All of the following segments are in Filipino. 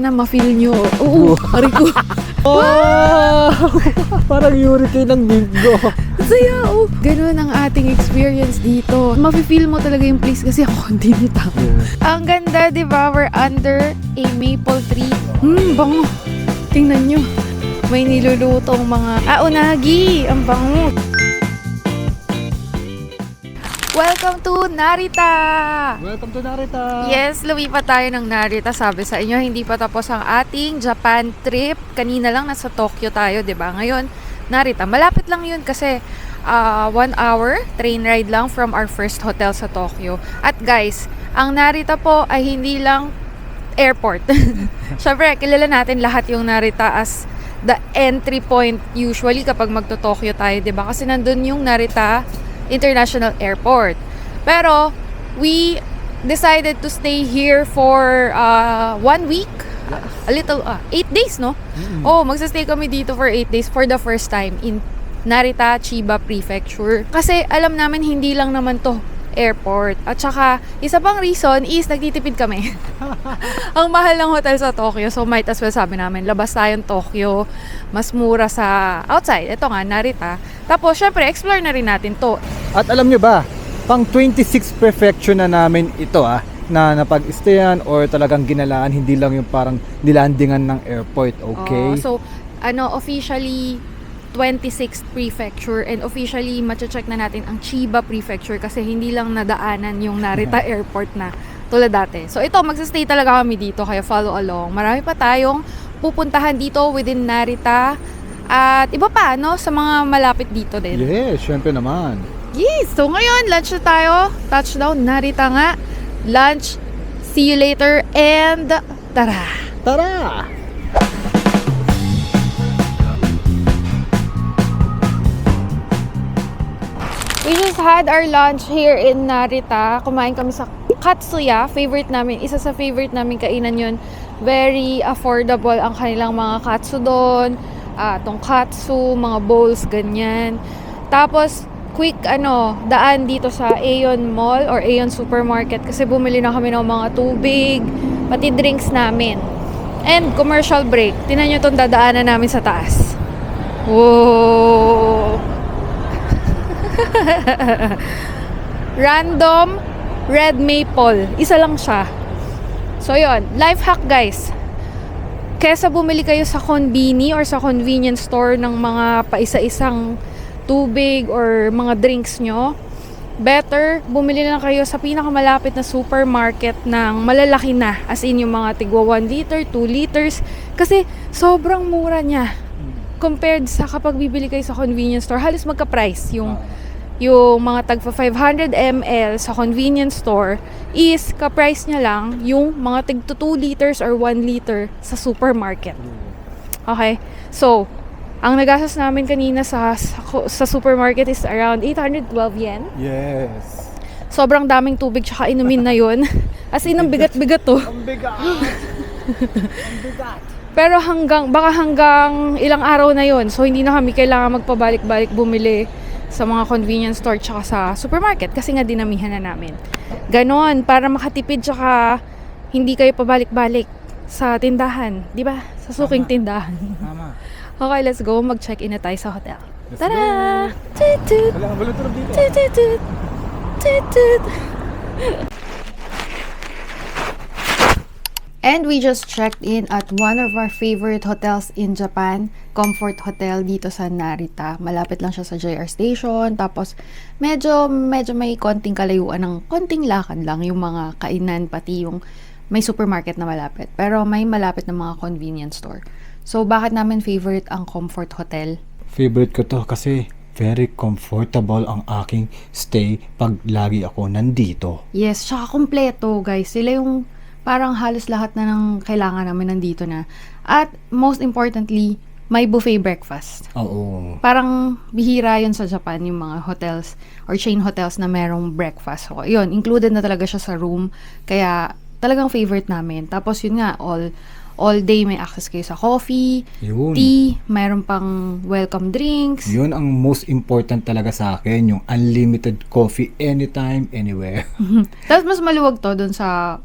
Na ma-feel nyo. Oo, ari ko. Oh! Parang hurricane ng bingo. Saya, oh. Ganun ang ating experience dito. Mafe-feel mo talaga yung place kasi ako hindi tao. Ang ganda, di ba? We're under a maple tree. Bango. Tingnan nyo. May nilulutong mga unagi. Ang bango. Welcome to Narita! Welcome to Narita! Yes, lumipat tayo ng Narita. Sabi sa inyo, hindi pa tapos ang ating Japan trip. Kanina lang nasa Tokyo tayo, 'di ba? Ngayon, Narita. Malapit lang 'yun kasi 1 hour train ride lang from our first hotel sa Tokyo. At guys, ang Narita po ay hindi lang airport. Syempre, kilala natin lahat yung Narita as the entry point usually kapag magto-Tokyo tayo, 'di ba? Kasi nandun yung Narita International Airport. Pero we decided to stay here for 1 week. A little 8 days, no? Oh, magsa-stay kami dito for 8 days for the first time in Narita, Chiba Prefecture. Kasi alam namin hindi lang naman to airport. At saka, isa pang reason is nagtitipid kami. Ang mahal ng hotel sa Tokyo. So might as well sabi namin, labas tayong Tokyo. Mas mura sa outside. Ito nga, Narita. Tapos, syempre, explore na rin natin to. At alam nyo ba, pang 26 prefecture na namin ito na napag-stayan or talagang ginalaan, hindi lang yung parang nilandingan ng airport, okay? So, officially 26th prefecture and officially mache-check na natin ang Chiba Prefecture kasi hindi lang nadaanan yung Narita Airport na tulad dati. So, ito, magsastay talaga kami dito kaya follow along. Marami pa tayong pupuntahan dito within Narita at iba pa, no? Sa mga malapit dito din. Yes, syempre naman. Yes! So ngayon, lunch na tayo. Touchdown, Narita nga. Lunch. See you later. And tara! Tara! We just had our lunch here in Narita. Kumain kami sa Katsuya. Favorite namin. Isa sa favorite namin kainan yun. Very affordable ang kanilang mga katsu doon. Tonkatsu, mga bowls, ganyan. Tapos, quick daan dito sa Aeon Mall or Aeon Supermarket kasi bumili na kami ng mga tubig, pati drinks namin. And commercial break. Tingnan nyo itong dadaanan namin sa taas. Whoa! Random red maple. Isa lang siya. So yun, life hack guys. Kesa bumili kayo sa konbini or sa convenience store ng mga paisa-isang tubig or mga drinks nyo, better bumili na kayo sa pinakamalapit na supermarket ng malalaki na, as in yung mga tigwa 1 liter, 2 liters, kasi sobrang mura niya compared sa kapag bibili kayo sa convenience store. Halos magka-price yung mga tagpa 500 ml sa convenience store is ka-price niya lang yung mga tig 2 liters or 1 liter sa supermarket. Okay? So, ang nagastos namin kanina sa supermarket is around 812 yen. Yes. Sobrang daming tubig tsaka inumin na yun. As in, ang bigat-bigat to. Ang bigat! Ang bigat! Pero baka hanggang ilang araw na yun. So, hindi na kami kailangan magpabalik-balik bumili sa mga convenience store tsaka sa supermarket kasi nga dinamihan na namin. Ganon, para makatipid tsaka hindi kayo pabalik-balik sa tindahan. Di ba? Sa suking tindahan. Tama. Okay, let's go. Mag-check-in na tayo sa hotel. Let's Tara! go! Toot-toot! Walang tulog dito. Toot-toot! Toot-toot! And we just checked in at one of our favorite hotels in Japan, Comfort Hotel dito sa Narita. Malapit lang siya sa JR Station. Tapos medyo may konting kalayuan ng konting lakad lang yung mga kainan, pati yung may supermarket na malapit. Pero may malapit na mga convenience store. So, bakit namin favorite ang Comfort Hotel? Favorite ko to kasi very comfortable ang aking stay pag lagi ako nandito. Yes, tsaka kompleto guys. Sila yung parang halos lahat na ng kailangan namin nandito na. At most importantly, may buffet breakfast. Oo. Parang bihira yun sa Japan, yung mga hotels or chain hotels na merong breakfast. So, yun, included na talaga siya sa room. Kaya talagang favorite namin. Tapos yun nga, all day may access kayo sa coffee, Yun. tea, mayroon pang welcome drinks. Yun ang most important talaga sa akin, yung unlimited coffee anytime, anywhere. Tapos mas maluwag to dun sa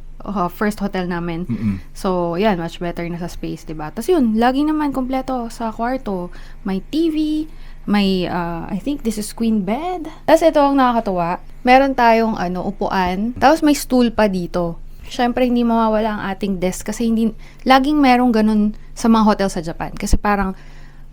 first hotel namin. Mm-mm. So, yan, much better na sa space, diba? Tapos yun, lagi naman kompleto sa kwarto. May TV, may, I think this is queen bed. Tapos ito ang nakakatuwa, meron tayong upuan, tapos may stool pa dito. Syempre, hindi mawawala ang ating desk kasi laging merong ganun sa mga hotel sa Japan. Kasi parang,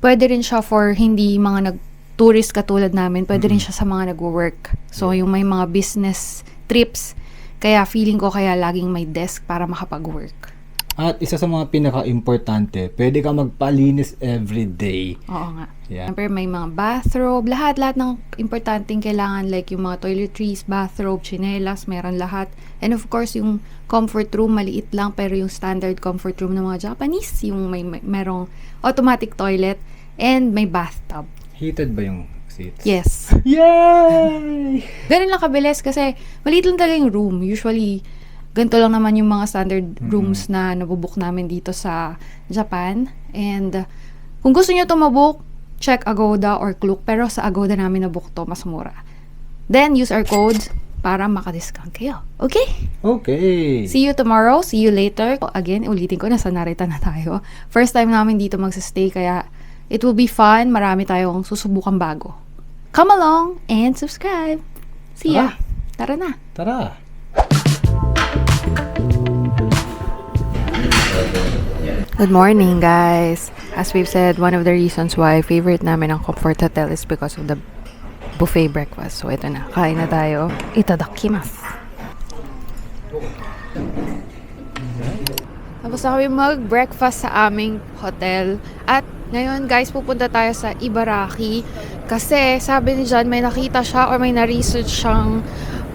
pwede rin siya for hindi mga tourist katulad namin, pwede rin siya sa mga nagwo-work. So, yung may mga business trips, kaya feeling ko kaya laging may desk para makapag-work. At isa sa mga pinaka-importante, pwede ka magpalinis every day. Oo nga. Yeah. Siyempre, may mga bathrobe, lahat ng importanteng kailangan, like yung mga toiletries, bathrobe, chinelas, meron lahat. And of course, yung comfort room, maliit lang, pero yung standard comfort room ng mga Japanese, yung merong automatic toilet, and may bathtub. Heated ba yung seats? Yes. Yay! Ganun lang kabilis kasi maliit lang talaga yung room. Usually, ganito lang naman yung mga standard rooms na nabubook namin dito sa Japan. And kung gusto nyo ito mabook, check Agoda or Klook. Pero sa Agoda namin nabook to, mas mura. Then, use our codes para makadiscount kayo. Okay? Okay. See you tomorrow. See you later. Again, ulitin ko, nasa Narita na tayo. First time namin dito magsistay, kaya it will be fun. Marami tayong susubukang bago. Come along and subscribe. See ya. Tara na. Tara. Good morning, guys. As we've said, one of the reasons why favorite namin ang Comfort Hotel is because of the buffet breakfast. So, ito na. Kain na tayo. Itadakimasu. Tapos na kami mag-breakfast sa aming hotel. At ngayon, guys, pupunta tayo sa Ibaraki. Kasi, sabi ni John, may nakita siya or may na-research siyang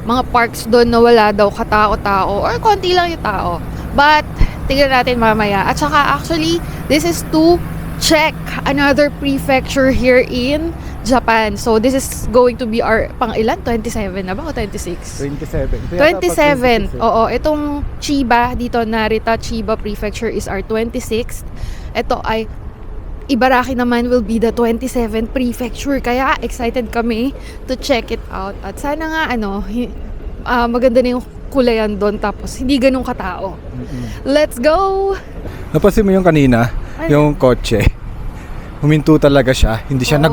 mga parks doon na wala daw katao-tao or konti lang yung tao. But, tignan natin mamaya. At saka, actually, this is to check another prefecture here in Japan. So, this is going to be our, pang-ilan? 27 na ba o 26? 27. 27. Oo, itong Chiba, dito Narita, Chiba Prefecture is our 26th. Ito ay Ibaraki naman will be the 27th prefecture. Kaya excited kami to check it out. At sana nga, maganda na yung kulayan doon tapos hindi ganun katao. Let's go! Napansin mo yung kanina, yung kotse. Huminto talaga siya. Hindi siya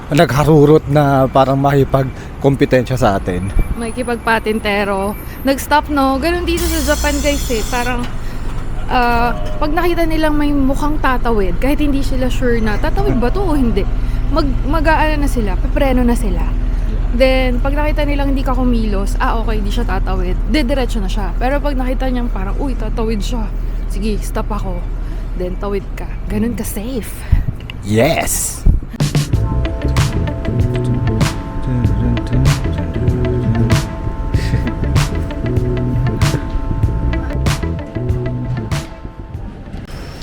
nagharurot na parang makipag-kompetensya sa atin. May kipagpatintero. Nag-stop, no? Ganun dito sa Japan, guys, eh. Parang, pag nakita nilang may mukhang tatawid, kahit hindi sila sure na, tatawid ba to o hindi? Mag-aano na sila, pepreno na sila. Then, pag nakita nilang hindi ka kumilos, okay, hindi siya tatawid, diretso na siya. Pero pag nakita niyang parang, uy, tatawid siya, sige, stop ako. Then, tawid ka. Ganun ka safe. Yes!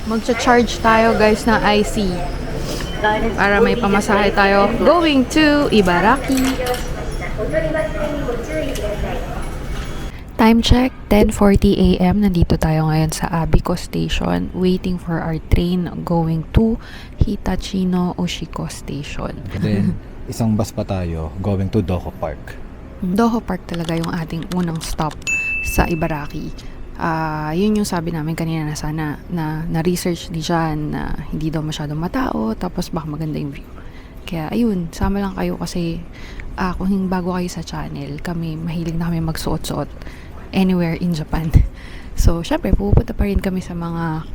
Magcha-charge tayo, guys, ng IC para may pamasahe tayo going to Ibaraki. Time check, 10:40 AM. Nandito tayo ngayon sa Abiko Station waiting for our train going to Hitachino Oshiko Station. Then, isang bus pa tayo going to Doho Park. Doho Park talaga yung ating unang stop sa Ibaraki. Yun yung sabi namin kanina na sana na-research ni John na hindi daw masyadong matao tapos baka maganda yung view. Kaya ayun, sama lang kayo kasi kung bago kayo sa channel, mahilig na kami magsuot-suot anywhere in Japan. So, syempre, pupunta pa rin kami sa mga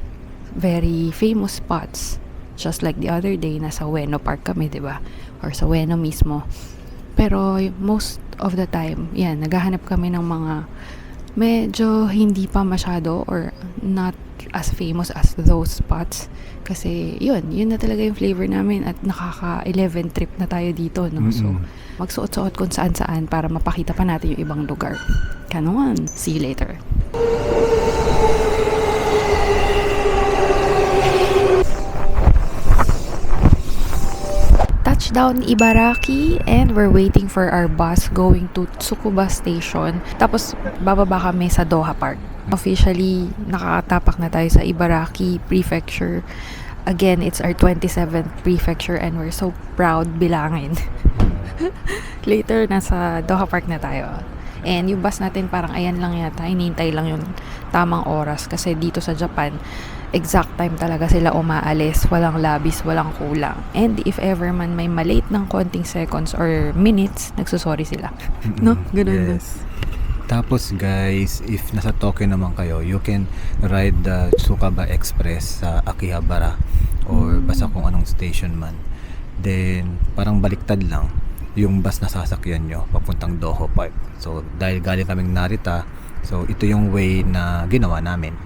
very famous spots. Just like the other day, nasa Ueno Park kami, diba? Or sa Ueno mismo. Pero most of the time, yan, naghahanap kami ng mga medyo hindi pa masyado or not as famous as those spots. Kasi yun na talaga yung flavor namin at nakaka-11 trip na tayo dito, no? So, magsuot-suot kung saan-saan para mapakita pa natin yung ibang lugar. Kanon. See you later. Touchdown Ibaraki and we're waiting for our bus going to Tsukuba Station. Tapos bababa kami sa Doha Park. Officially, nakatapak na tayo sa Ibaraki Prefecture. Again, it's our 27th prefecture and we're so proud bilangin. Later, nasa Doha Park na tayo. And yung bus natin parang ayan lang yata, hinihintay lang yung tamang oras kasi dito sa Japan, exact time talaga sila umaalis, walang labis, walang kulang. And if ever man may malate ng konting seconds or minutes, nagsusorry sila. No? Ganun. Yes. Tapos guys, if nasa Tokyo naman kayo, you can ride the Tsukaba Express sa Akihabara or basta kung anong station man. Then, parang baliktad lang yung bus na sasakyan nyo papuntang Doho Park. So, dahil galing kaming Narita, so ito yung way na ginawa namin.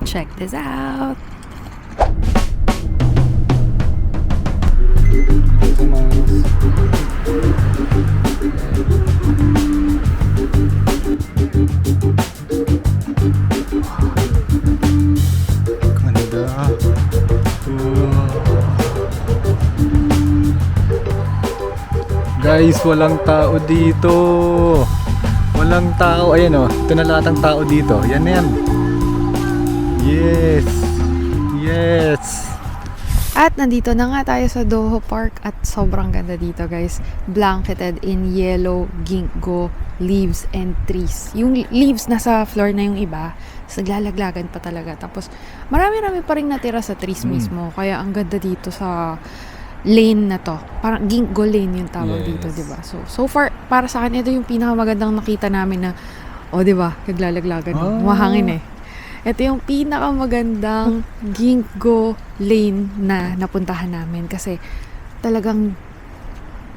Check this out! Ganda. Guys, walang tao dito. Walang tao. Ayan o, ito na lahat ang tao dito. Yan na yan. Yes. Yes. At nandito na nga tayo sa Doho Park at sobrang ganda dito guys. Blanketed in yellow ginkgo leaves and trees. Yung leaves nasa floor na yung iba, naglalaglagan pa talaga. Tapos marami-rami pa rin natira sa trees mismo. Kaya ang ganda dito sa lane na to. Parang ginkgo lane yung tawag dito, di ba? So far, para sa akin, ito yung pinakamagandang nakita namin na, di ba, naglalaglagan. Mahangin eh. Ito yung pinakamagandang ginkgo lane na napuntahan namin kasi talagang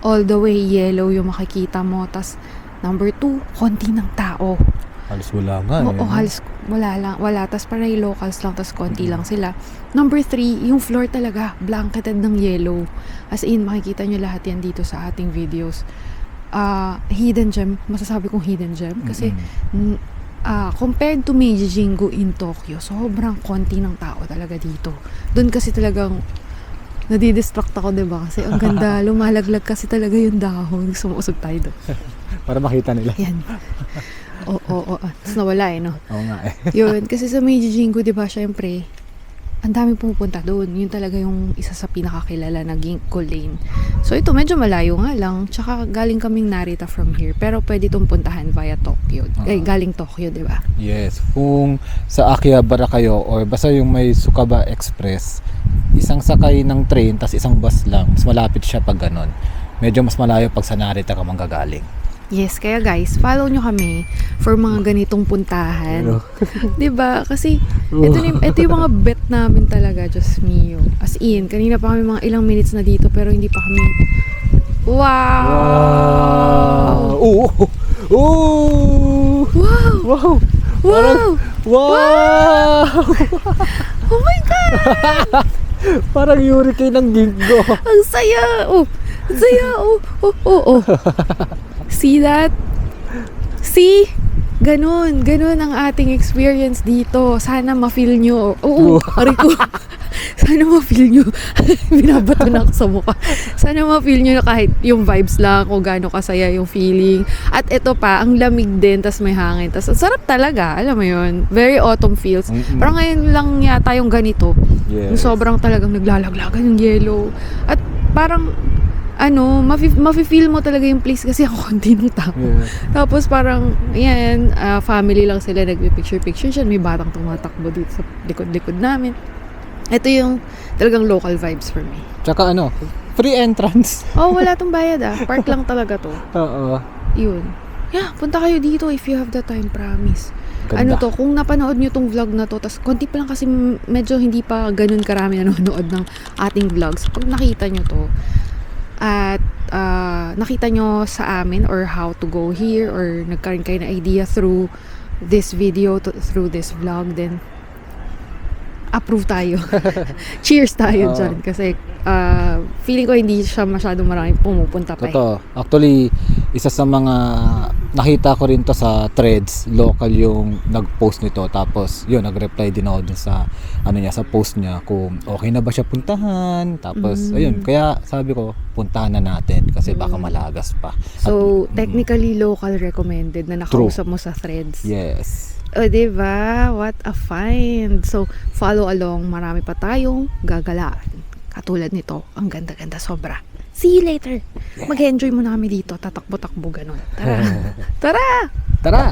all the way yellow yung makikita mo. Tas number 2, konti ng tao. Halos wala nga. Oo, halos wala lang. Wala. Tas parang locals lang, tas konti lang sila. Number 3, yung floor talaga, blanketed ng yellow. As in, makikita nyo lahat yan dito sa ating videos. Hidden gem, masasabi kong hidden gem. Kasi, compared to Meiji Jingu in Tokyo, sobrang konti ng tao talaga dito. Doon kasi talagang nadidistract ako, diba? Kasi ang ganda, lumalaglag kasi talaga yung dahon. Sumuusog tayo doon. Para makita nila. Yan. Oo. Tapos nawala no? Oo nga eh. Yun, kasi sa Meiji Jingu, diba, syempre, ang dami pumupunta doon. Yun talaga yung isa sa pinakakilala na ginkgo lane. So ito, medyo malayo nga lang. Tsaka galing kaming Narita from here. Pero pwede itong puntahan via Tokyo. Galing Tokyo, di ba? Yes. Kung sa Akihabara kayo or basta yung may Tsukaba Express, isang sakay ng train tas isang bus lang. Mas malapit siya pag ganon. Medyo mas malayo pag sa Narita ka manggagaling. Yes, kaya guys, follow nyo kami for mga ganitong puntahan. 'Di ba? Kasi ito yung mga bet namin talaga, just mio. As in, kanina pa kami mga ilang minutes na dito pero hindi pa kami. Wow! Wow! Wow! Wow! Oh my God! Parang hurricane ng ginkgo. Ang saya! Ang saya! See that? See? Ganun ang ating experience dito. Sana ma-feel nyo. Ari ko. Sana ma-feel nyo. Binabato na ako sa mukha. Sana ma-feel nyo na kahit yung vibes lang, kung gaano kasaya yung feeling. At ito pa, ang lamig din, tas may hangin. Tas ang sarap talaga, alam mo yun. Very autumn feels. Pero ngayon lang yata yung ganito. Yes. Yung sobrang talagang naglalaglagan yung yellow. At parang mafe-feel mo talaga yung place kasi ang konti ng tao. Yeah. Tapos parang, yan, family lang sila, nagpipicture-picture siya. May batang tumatakbo dito sa likod-likod namin. Ito yung talagang local vibes for me. Tsaka free entrance. Wala tong bayad Park lang talaga to. Oo. Yun. Yeah, punta kayo dito if you have the time, promise. Ganda. Kung napanood nyo tong vlog na to, tas konti pa lang kasi medyo hindi pa ganun karami nanonood ng ating vlogs. Pag nakita nyo to, at nakita nyo sa amin or how to go here or nagkaroon kayo na idea through this video, through this vlog, then approve tayo. Cheers tayo dyan kasi feeling ko hindi siya masyadong maraming pumupunta pa. Totoo. Actually, isa sa mga nakita ko rin to sa threads, local yung nag-post nito, tapos yun, nag-reply din ako dun sa sa post niya kung okay na ba siya puntahan, tapos ayun, kaya sabi ko puntahan na natin kasi baka malagas pa. So technically local recommended na nakausap mo sa threads. Yes. Diba? What a find. So follow along, marami pa tayong gagalaan katulad nito. Ang ganda-ganda sobra. See you later. Mag-enjoy muna kami dito. Tatakbo-takbo ganun. Tara. Tara! Tara!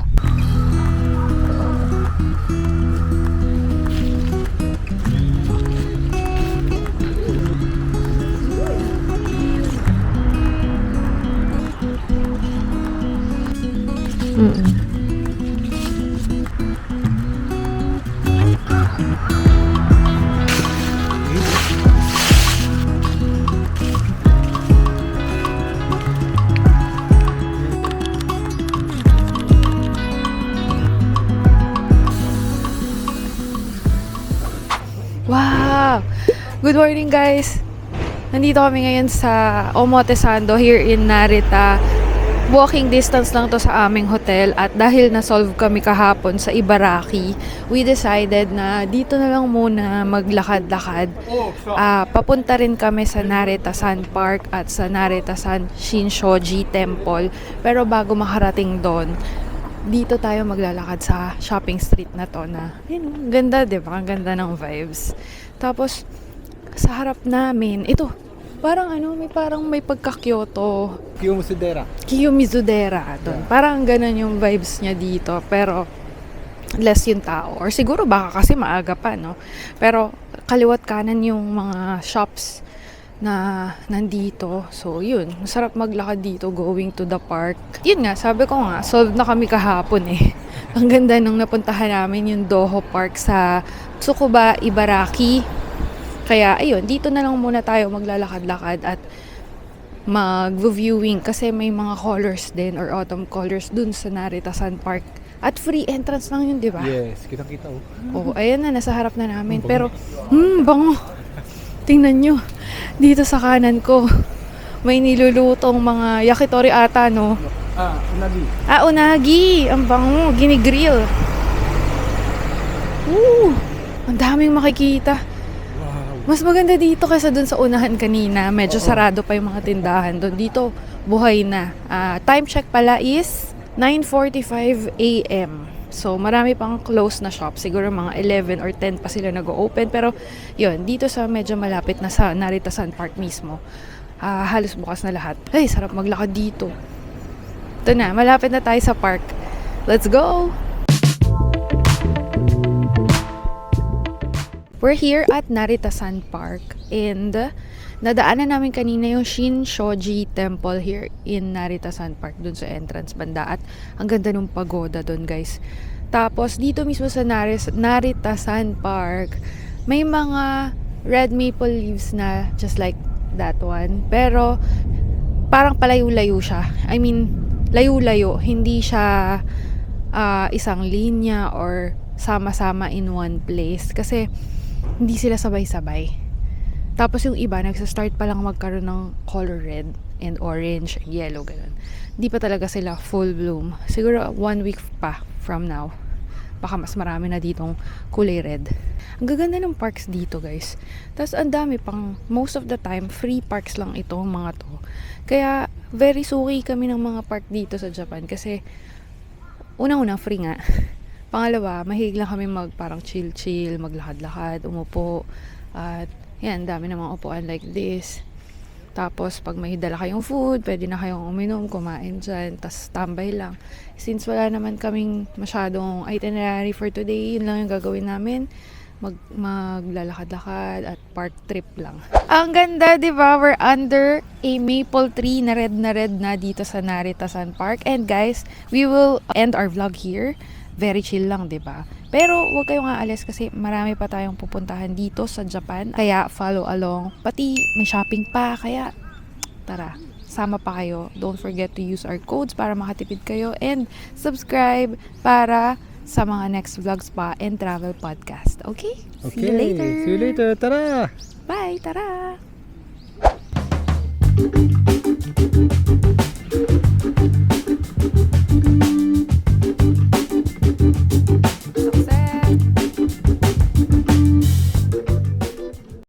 Wow! Good morning, guys! Nandito kami ngayon sa Omotesando here in Narita. Walking distance lang to sa aming hotel at dahil na-solve kami kahapon sa Ibaraki, we decided na dito na lang muna maglakad-lakad. Papunta rin kami sa Narita Sun Park at sa Narita Sun Shinshoji Temple. Pero bago makarating doon, dito tayo maglalakad sa shopping street na to na, ganda, di ba? Ang ganda ng vibes. Tapos, sa harap namin, ito, parang may pagka-Kyoto. Kiyomizudera doon. Parang ganun yung vibes niya dito. Pero, less yung tao. Or siguro baka kasi maaga pa, no? Pero, kaliwat kanan yung mga shops na nandito. So, yun. Masarap maglakad dito going to the park. Yun nga, sabi ko nga, solved na kami kahapon eh. Ang ganda nung napuntahan namin yung Doho Park sa Tsukuba, Ibaraki. Kaya, ayun, dito na lang muna tayo maglalakad-lakad at mag-viewing kasi may mga colors din or autumn colors dun sa Narita Sun Park. At free entrance lang yun, di ba? Yes, kitang-kita oh. Oo, ayan na, nasa harap na namin. Pero, bango. Tingnan nyo, dito sa kanan ko, may nilulutong mga yakitori ata, no? Unagi. Unagi! Ang bango, ginigrill. Ang daming makikita. Mas maganda dito kaysa dun sa unahan kanina. Medyo sarado pa yung mga tindahan doon. Dito, buhay na. Time check pala is 9:45 a.m. So, marami pang close na shop. Siguro mga 11 or 10 pa sila nag-open. Pero, yun, dito sa medyo malapit na sa Narita Sun Park mismo, halos bukas na lahat. Ay, sarap maglakad dito. Ito na, malapit na tayo sa park. Let's go! We're here at Narita Sun Park and nadaanan namin kanina yung Shinshoji Temple here in Narita Sun Park dun sa entrance banda at ang ganda ng pagoda dun, guys. Tapos dito mismo sa Narita Sun Park may mga red maple leaves na just like that one, pero parang palayo-layo siya. I mean, layo-layo, hindi siya isang linya or sama-sama in one place kasi hindi sila sabay-sabay. Tapos yung iba, nagsa-start pa lang magkaroon ng color red and orange, yellow, ganun. Hindi pa talaga sila full bloom. Siguro 1 week pa from now. Baka mas marami na ditong kulay red. Ang gaganda ng parks dito, guys. Tapos ang dami pang, most of the time, free parks lang itong mga to. Kaya, very suki kami ng mga park dito sa Japan. Kasi, unang-unang free nga. Pangalawa, mahilig lang kami parang chill-chill, maglakad-lakad, umupo. At yan, dami ng mga upuan like this. Tapos, pag may dala kayong food, pwede na kayong uminom, kumain dyan, tas tambay lang. Since wala naman kaming masyadong itinerary for today, yun lang yung gagawin namin. Maglalakad-lakad at park trip lang. Ang ganda, di ba? We're under a maple tree na red na dito sa Narita Sun Park. And guys, we will end our vlog here. Very chill lang, di ba? Pero huwag kayong aalis kasi marami pa tayong pupuntahan dito sa Japan. Kaya follow along. Pati may shopping pa. Kaya tara, sama pa kayo. Don't forget to use our codes para makatipid kayo. And subscribe para sa mga next vlogs pa and travel podcast. Okay? See you later. See you later. Tara! Bye! Tara!